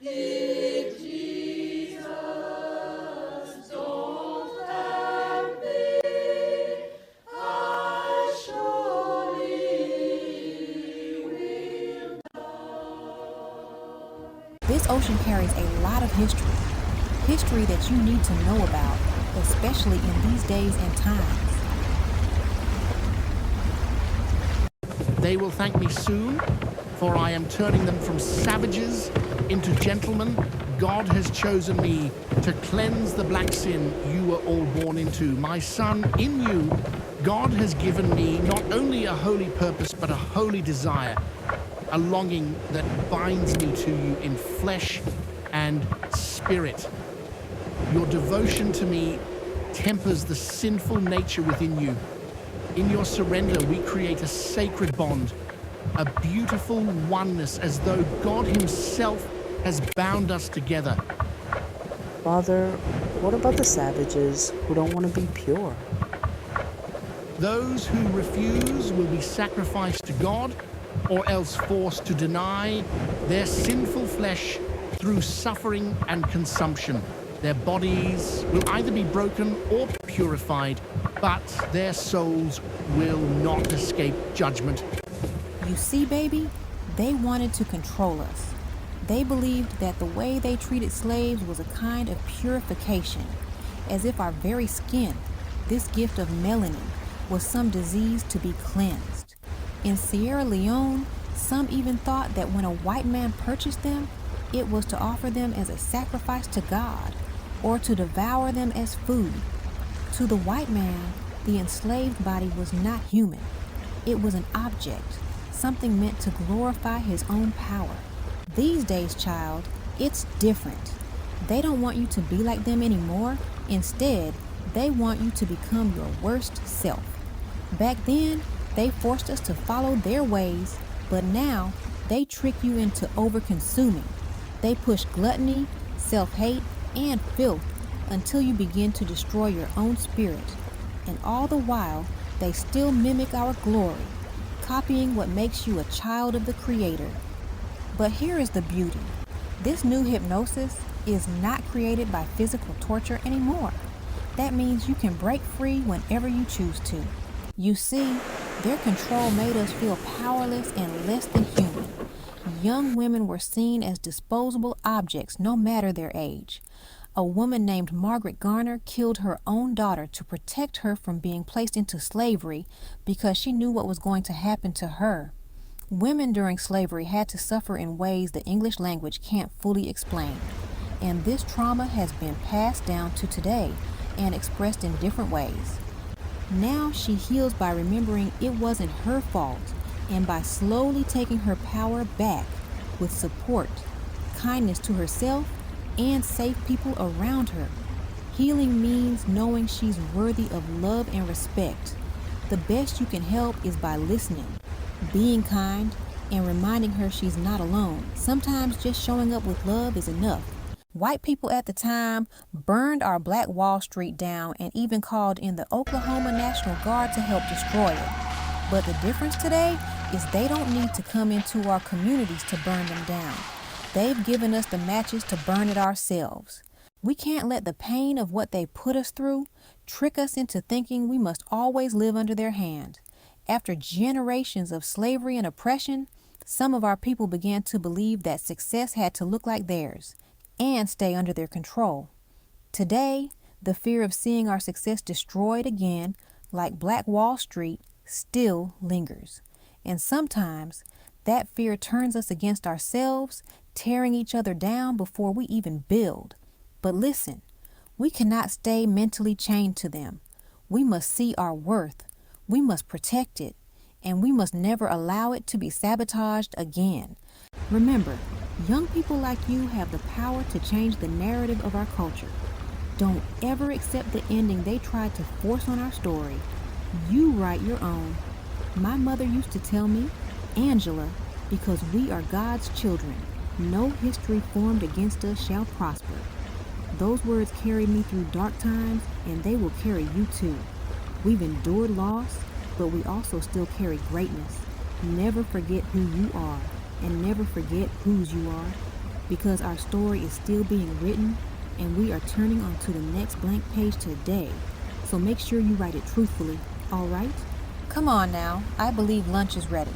If Jesus don't have me, I surely will die. This ocean carries a lot of history that you need to know about, especially in these days and times. They will thank me soon, for I am turning them from savages into gentlemen. God has chosen me to cleanse the black sin you were all born into. My son, in you, God has given me not only a holy purpose, but a holy desire, a longing that binds me to you in flesh and spirit. Your devotion to me tempers the sinful nature within you. In your surrender, we create a sacred bond, a beautiful oneness, as though God Himself has bound us together. Father, what about the savages who don't want to be pure? Those who refuse will be sacrificed to God, or else forced to deny their sinful flesh through suffering and consumption. Their bodies will either be broken or purified, but their souls will not escape judgment. You see, baby, they wanted to control us. They believed that the way they treated slaves was a kind of purification, as if our very skin, this gift of melanin, was some disease to be cleansed. In Sierra Leone, some even thought that when a white man purchased them, it was to offer them as a sacrifice to God, or to devour them as food. To the white man, the enslaved body was not human. It was an object, something meant to glorify his own power. These days, child, it's different. They don't want you to be like them anymore. Instead, they want you to become your worst self. Back then, they forced us to follow their ways, but now they trick you into over-consuming. They push gluttony, self-hate, and filth until you begin to destroy your own spirit. And all the while, they still mimic our glory, copying what makes you a child of the Creator. But here is the beauty. This new hypnosis is not created by physical torture anymore. That means you can break free whenever you choose to. You see, their control made us feel powerless and less than human. Young women were seen as disposable objects no matter their age. A woman named Margaret Garner killed her own daughter to protect her from being placed into slavery because she knew what was going to happen to her. Women during slavery had to suffer in ways the English language can't fully explain. And this trauma has been passed down to today and expressed in different ways. Now she heals by remembering it wasn't her fault and by slowly taking her power back with support, kindness to herself, and safe people around her. Healing means knowing she's worthy of love and respect. The best you can help is by listening, being kind, and reminding her she's not alone. Sometimes just showing up with love is enough. White people at the time burned our Black Wall Street down and even called in the Oklahoma National Guard to help destroy it. But the difference today is they don't need to come into our communities to burn them down. They've given us the matches to burn it ourselves. We can't let the pain of what they put us through trick us into thinking we must always live under their hand. After generations of slavery and oppression, some of our people began to believe that success had to look like theirs and stay under their control. Today, the fear of seeing our success destroyed again, like Black Wall Street, still lingers. And sometimes that fear turns us against ourselves, tearing each other down before we even build. But listen, we cannot stay mentally chained to them. We must see our worth. We must protect it, and we must never allow it to be sabotaged again. Remember, young people like you have the power to change the narrative of our culture. Don't ever accept the ending they tried to force on our story. You write your own. My mother used to tell me, Angela, because we are God's children, no history formed against us shall prosper. Those words carried me through dark times, and they will carry you too. We've endured loss, but we also still carry greatness. Never forget who you are, and never forget whose you are. because our story is still being written and we are turning onto the next blank page today. So make sure you write it truthfully, all right? Come on now, I believe lunch is ready.